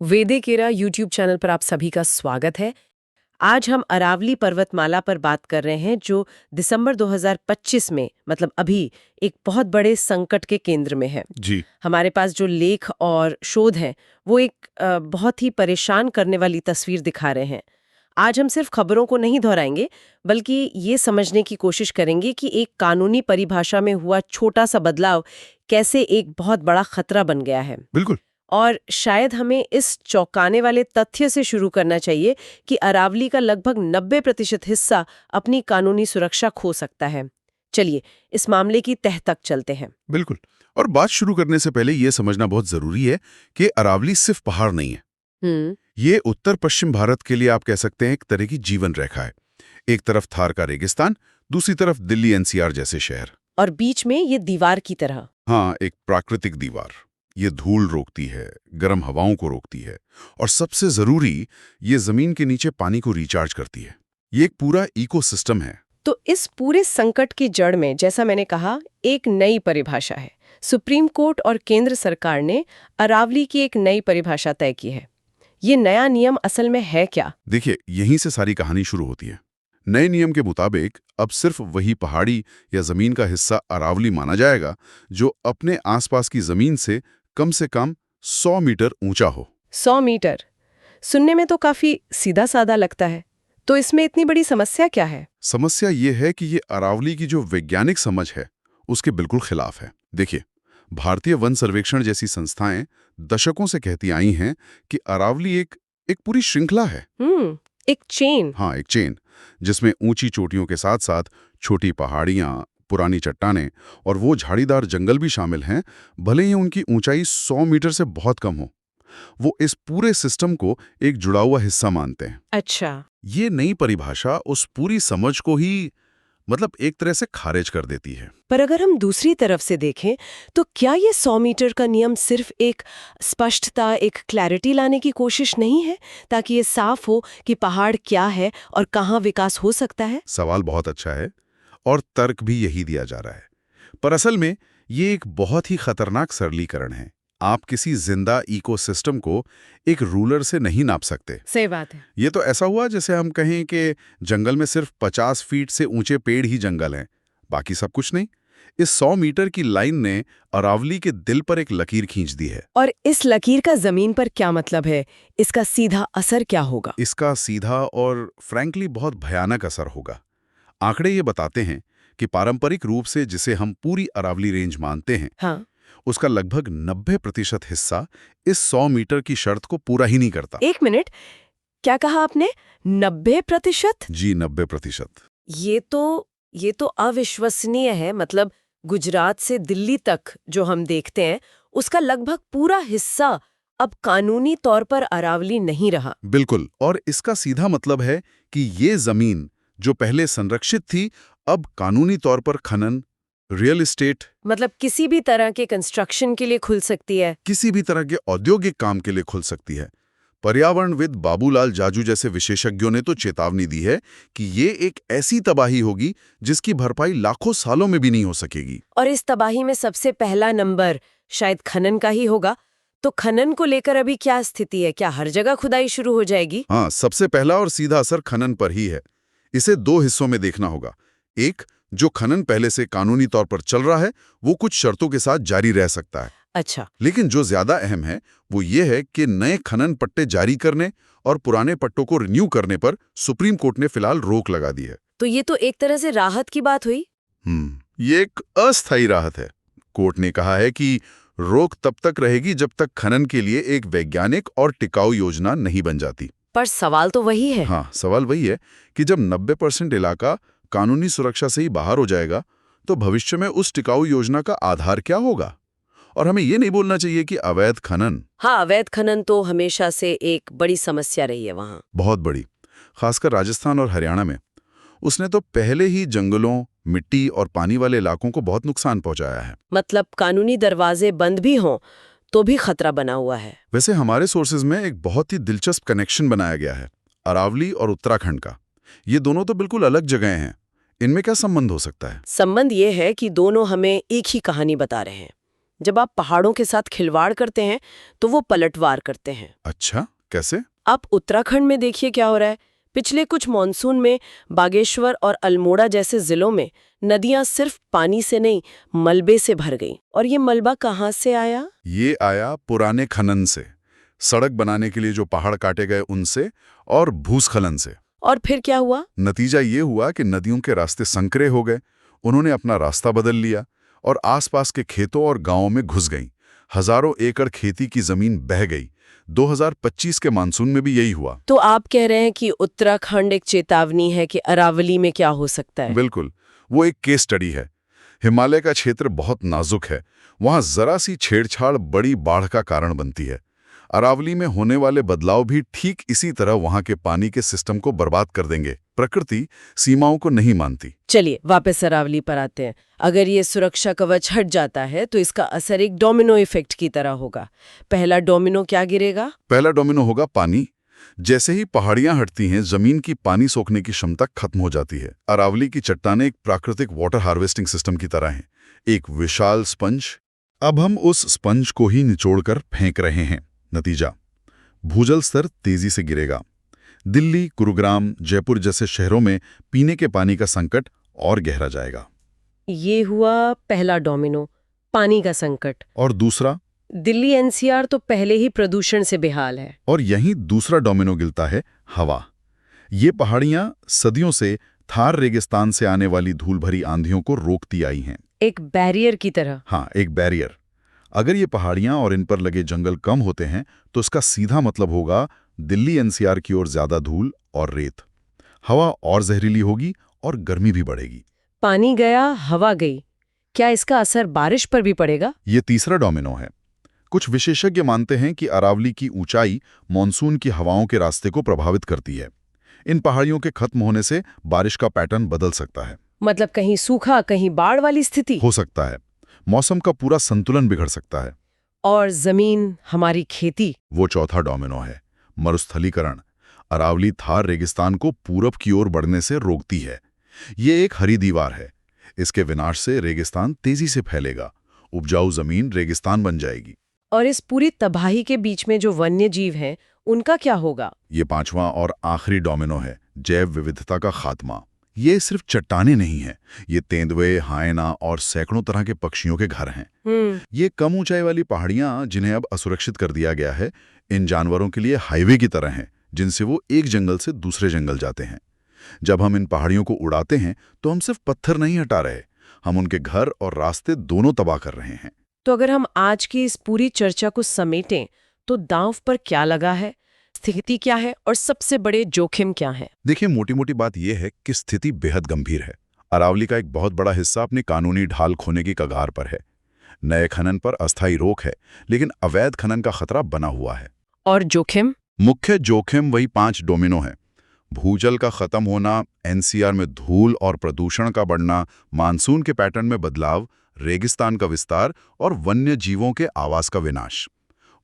वेदेकेरा YouTube channel पर आप सभी का स्वागत है। आज हम अरावली पर्वतमाला पर बात कर रहे हैं जो दिसंबर 2025 में मतलब अभी एक बहुत बड़े संकट के केंद्र में है। जी। हमारे पास जो लेख और शोध हैं वो एक बहुत ही परेशान करने वाली तस्वीर दिखा रहे हैं। आज हम सिर्फ खबरों को नहीं दोहराएंगे बल्कि ये समझने की कोशिश करेंगे कि एक कानूनी परिभाषा में हुआ छोटा सा बदलाव कैसे एक बहुत बड़ा खतरा बन गया है। बिल्कुल। और शायद हमें इस चौंकाने वाले तथ्य से शुरू करना चाहिए कि अरावली का लगभग 90% हिस्सा अपनी कानूनी सुरक्षा खो सकता है। चलिए इस मामले की तह तक चलते हैं। बिल्कुल। और बात शुरू करने से पहले यह समझना बहुत जरूरी है कि अरावली सिर्फ पहाड़ नहीं है। ये उत्तर पश्चिम भारत के लिए आप कह सकते हैं एक तरह की जीवन रेखा है। एक तरफ थार का रेगिस्तान, दूसरी तरफ दिल्ली एनसीआर जैसे शहर, और बीच में ये दीवार की तरह। हाँ, एक प्राकृतिक दीवार। ये धूल रोकती है, गर्म हवाओं को रोकती है, और सबसे जरूरी, ये जमीन के नीचे पानी को रिचार्ज करती है। ये एक पूरा इकोसिस्टम है। तो इस पूरे संकट की जड़ में, जैसा मैंने कहा, एक नई परिभाषा है। सुप्रीम कोर्ट और केंद्र सरकार ने अरावली की एक नई परिभाषा तय की है। ये नया नियम असल में है क्या? देखिए, यहीं से सारी कहानी शुरू होती है। नए नियम के मुताबिक अब सिर्फ वही पहाड़ी या जमीन का हिस्सा अरावली माना जाएगा जो अपने आसपास की जमीन से कम 100 मीटर ऊंचा हो। 100 मीटर सुनने में तो काफी सीधा साधा लगता है। तो इसमें इतनी बड़ी समस्या क्या है? समस्या ये है कि ये अरावली की जो वैज्ञानिक समझ है उसके बिल्कुल खिलाफ है। देखिए, भारतीय वन सर्वेक्षण जैसी संस्थाएं दशकों से कहती आई हैं कि अरावली एक पूरी श्रृंखला है। एक चेन। हाँ, एक चेन, जिसमें ऊंची चोटियों के साथ साथ छोटी पहाड़ियां, पुरानी चट्टानें और वो झाड़ीदार जंगल भी शामिल हैं, भले ही उनकी ऊंचाई 100 मीटर से बहुत कम हो। वो इस पूरे सिस्टम को एक जुड़ा हुआ हिस्सा मानते हैं। अच्छा। ये नई परिभाषा उस पूरी समझ को ही मतलब एक तरह से खारिज कर देती है। पर अगर हम दूसरी तरफ से देखें तो क्या ये 100 मीटर का नियम सिर्फ एक स्पष्टता, एक क्लैरिटी लाने की कोशिश नहीं है, ताकि ये साफ हो कि पहाड़ क्या है और कहाँ विकास हो सकता है? सवाल बहुत अच्छा है और तर्क भी यही दिया जा रहा है। पर असल में ये एक बहुत ही खतरनाक सरलीकरण है। आप किसी जिंदा इकोसिस्टम को एक रूलर से नहीं नाप सकते। सही बात है। ये तो ऐसा हुआ जैसे हम कहें कि जंगल में सिर्फ 50 फीट से ऊंचे पेड़ ही जंगल हैं, बाकी सब कुछ नहीं। इस 100 मीटर की लाइन ने अरावली के दिल पर एक लकीर खींच दी है। और इस लकीर का जमीन पर क्या मतलब है? इसका सीधा असर क्या होगा? इसका सीधा और फ्रैंकली बहुत भयानक असर होगा। आंकड़े ये बताते हैं कि पारंपरिक रूप से जिसे हम पूरी अरावली रेंज मानते हैं, हाँ। उसका लगभग 90% हिस्सा इस 100 मीटर की शर्त को पूरा ही नहीं करता। एक मिनट, क्या कहा आपने? 90%? जी, 90%। ये तो अविश्वसनीय है। मतलब गुजरात से दिल्ली तक जो हम देखते हैं उसका लगभग पूरा हिस्सा अब कानूनी तौर पर अरावली नहीं रहा। बिल्कुल। और इसका सीधा मतलब है कि ये जमीन जो पहले संरक्षित थी, अब कानूनी तौर पर खनन, रियल एस्टेट, मतलब किसी भी तरह के कंस्ट्रक्शन के लिए खुल सकती है। किसी भी तरह के औद्योगिक काम के लिए खुल सकती है। पर्यावरणविद बाबूलाल जाजू जैसे विशेषज्ञों ने तो चेतावनी दी है कि ये एक ऐसी तबाही होगी जिसकी भरपाई लाखों सालों में भी नहीं हो सकेगी। और इस तबाही में सबसे पहला नंबर शायद खनन का ही होगा। तो खनन को लेकर अभी क्या स्थिति है? क्या हर जगह खुदाई शुरू हो जाएगी? हाँ, सबसे पहला और सीधा असर खनन पर ही है। इसे दो हिस्सों में देखना होगा। एक, जो खनन पहले से कानूनी तौर पर चल रहा है, वो कुछ शर्तों के साथ जारी रह सकता है। अच्छा। लेकिन जो ज्यादा अहम है वो ये है कि नए खनन पट्टे जारी करने और पुराने पट्टों को रिन्यू करने पर सुप्रीम कोर्ट ने फिलहाल रोक लगा दी है। तो ये तो एक तरह से राहत की बात हुई। ये एक अस्थायी राहत है। कोर्ट ने कहा है कि रोक तब तक रहेगी जब तक खनन के लिए एक वैज्ञानिक और टिकाऊ योजना नहीं बन जाती। पर सवाल तो वही है। हाँ, सवाल वही है कि जब 90% इलाका कानूनी सुरक्षा से ही बाहर हो जाएगा तो भविष्य में उस टिकाऊ योजना का आधार क्या होगा। और हमें ये नहीं बोलना चाहिए कि अवैध खनन। हाँ, अवैध खनन तो हमेशा से एक बड़ी समस्या रही है वहाँ। बहुत बड़ी, खासकर राजस्थान और हरियाणा में। उसने तो पहले ही जंगलों, मिट्टी और पानी वाले इलाकों को बहुत नुकसान पहुंचाया है। मतलब कानूनी दरवाजे बंद भी हों तो भी खतरा बना हुआ है। वैसे हमारे सोर्सेज में एक बहुत ही दिलचस्प कनेक्शन बनाया गया है अरावली और उत्तराखंड का। ये दोनों तो बिल्कुल अलग जगह हैं। इनमें क्या संबंध हो सकता है? संबंध ये है कि दोनों हमें एक ही कहानी बता रहे हैं। जब आप पहाड़ों के साथ खिलवाड़ करते हैं तो वो पलटवार करते हैं। अच्छा, कैसे? आप उत्तराखंड में देखिए क्या हो रहा है। पिछले कुछ मॉनसून में बागेश्वर और अल्मोड़ा जैसे जिलों में नदियां सिर्फ पानी से नहीं, मलबे से भर गईं। और ये मलबा कहाँ से आया? ये आया पुराने खनन से, सड़क बनाने के लिए जो पहाड़ काटे गए उनसे, और भूस्खलन से। और फिर क्या हुआ? नतीजा ये हुआ कि नदियों के रास्ते संकरे हो गए, उन्होंने अपना रास्ता बदल लिया और आसपास के खेतों और गांवों में घुस गईं। हजारों एकड़ खेती की जमीन बह गई। 2025 के मानसून में भी यही हुआ। तो आप कह रहे हैं कि उत्तराखंड एक चेतावनी है कि अरावली में क्या हो सकता है? बिल्कुल, वो एक केस स्टडी है। हिमालय का क्षेत्र बहुत नाजुक है, वहां जरा सी छेड़छाड़ बड़ी बाढ़ का कारण बनती है। अरावली में होने वाले बदलाव भी ठीक इसी तरह वहां के पानी के सिस्टम को बर्बाद कर देंगे। प्रकृति सीमाओं को नहीं मानती। चलिए वापस अरावली पर आते हैं। अगर ये सुरक्षा कवच हट जाता है तो इसका असर एक डोमिनो इफेक्ट की तरह होगा। पहला डोमिनो क्या गिरेगा? पहला डोमिनो होगा पानी। जैसे ही पहाड़ियां हटती हैं, जमीन की पानी सोखने की क्षमता खत्म हो जाती है। अरावली की चट्टानें एक प्राकृतिक वाटर हार्वेस्टिंग सिस्टम की तरह हैं, एक विशाल स्पंज। अब हम उस स्पंज को ही निचोड़कर फेंक रहे हैं। नतीजा, भूजल स्तर तेजी से गिरेगा। दिल्ली, गुरुग्राम, जयपुर जैसे शहरों में पीने के पानी का संकट और गहरा जाएगा। ये हुआ पहला डोमिनो, पानी का संकट। और दूसरा? दिल्ली एनसीआर तो पहले ही प्रदूषण से बेहाल है। और यहीं दूसरा डोमिनो गिरता है, हवा। ये पहाड़ियां सदियों से थार रेगिस्तान से आने वाली धूल भरी आंधियों को रोकती आई हैं। एक बैरियर की तरह। हाँ, एक बैरियर। अगर ये पहाड़ियां और इन पर लगे जंगल कम होते हैं तो इसका सीधा मतलब होगा दिल्ली एनसीआर की ओर ज्यादा धूल और रेत। हवा और जहरीली होगी और गर्मी भी बढ़ेगी। पानी गया, हवा गई। क्या इसका असर बारिश पर भी पड़ेगा? ये तीसरा डोमिनो है। कुछ विशेषज्ञ मानते हैं कि अरावली की ऊंचाई मॉनसून की हवाओं के रास्ते को प्रभावित करती है। इन पहाड़ियों के खत्म होने से बारिश का पैटर्न बदल सकता है। मतलब कहीं सूखा, कहीं बाढ़ वाली स्थिति हो सकता है। मौसम का पूरा संतुलन बिगड़ सकता है। और जमीन, हमारी खेती? वो चौथा डोमिनो है, मरुस्थलीकरण। अरावली थार रेगिस्तान को पूरब की ओर बढ़ने से रोकती है। ये एक हरी दीवार है। इसके विनाश से रेगिस्तान तेजी से फैलेगा, उपजाऊ जमीन रेगिस्तान बन जाएगी। और इस पूरी तबाही के बीच में जो वन्य जीव हैं, उनका क्या होगा? ये पांचवां और आखिरी डोमिनो है, जैव विविधता का खात्मा। ये सिर्फ चट्टानें नहीं हैं, ये तेंदुए, हायना और सैकड़ों तरह के पक्षियों के घर हैं। ये कम ऊंचाई वाली पहाड़ियां जिन्हें अब असुरक्षित कर दिया गया है, इन जानवरों के लिए हाईवे की तरह हैं, जिनसे वो एक जंगल से दूसरे जंगल जाते हैं। जब हम इन पहाड़ियों को उड़ाते हैं तो हम सिर्फ पत्थर नहीं हटा रहे, हम उनके घर और रास्ते दोनों तबाह कर रहे हैं। तो अगर हम आज की इस पूरी चर्चा को समेटें तो दांव पर क्या लगा है, स्थिति क्या है और सबसे बड़े जोखिम क्या है? देखिए, मोटी मोटी बात यह है कि स्थिति बेहद गंभीर है। अरावली का एक बहुत बड़ा हिस्सा अपनी कानूनी ढाल खोने की कगार पर है। नए खनन पर अस्थायी रोक है, लेकिन अवैध खनन का खतरा बना हुआ है। और जोखिम? मुख्य जोखिम वही 5 डोमिनो है। भूजल का खत्म होना, एनसीआर में धूल और प्रदूषण का बढ़ना, मानसून के पैटर्न में बदलाव, रेगिस्तान का विस्तार और वन्य जीवों के आवास का विनाश।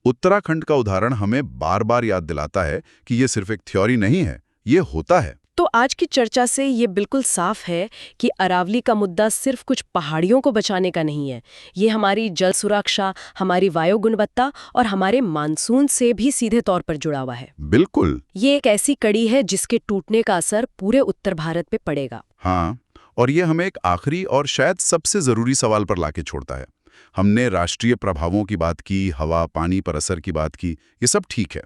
उत्तराखंड का उदाहरण हमें बार बार याद दिलाता है कि ये सिर्फ एक थ्योरी नहीं है, ये होता है। तो आज की चर्चा से ये बिल्कुल साफ है कि अरावली का मुद्दा सिर्फ कुछ पहाड़ियों को बचाने का नहीं है। ये हमारी जल सुरक्षा, हमारी वायु गुणवत्ता और हमारे मानसून से भी सीधे तौर पर जुड़ा हुआ है। बिल्कुल। ये एक ऐसी कड़ी है जिसके टूटने का असर पूरे उत्तर भारत पे पड़ेगा। हाँ, और ये हमें एक आखिरी और शायद सबसे जरूरी सवाल पर लाके छोड़ता है। हमने राष्ट्रीय प्रभावों की बात की, हवा पानी पर असर की बात की, ये सब ठीक है।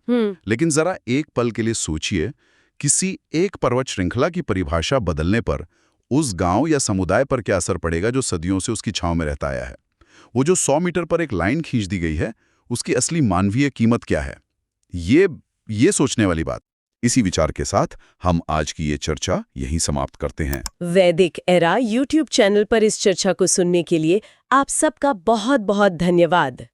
लेकिन जरा एक पल के लिए सोचिए, किसी एक पर्वत श्रृंखला की परिभाषा बदलने पर उस गांव या समुदाय पर क्या असर पड़ेगा जो सदियों से उसकी छांव में रहता आया है। वो जो 100 मीटर पर एक लाइन खींच दी गई है, उसकी असली मानवीय कीमत क्या है? ये सोचने वाली बात। इसी विचार के साथ हम आज की ये चर्चा यहीं समाप्त करते हैं। वैदिक एरा यूट्यूब चैनल पर इस चर्चा को सुनने के लिए आप सबका बहुत बहुत धन्यवाद।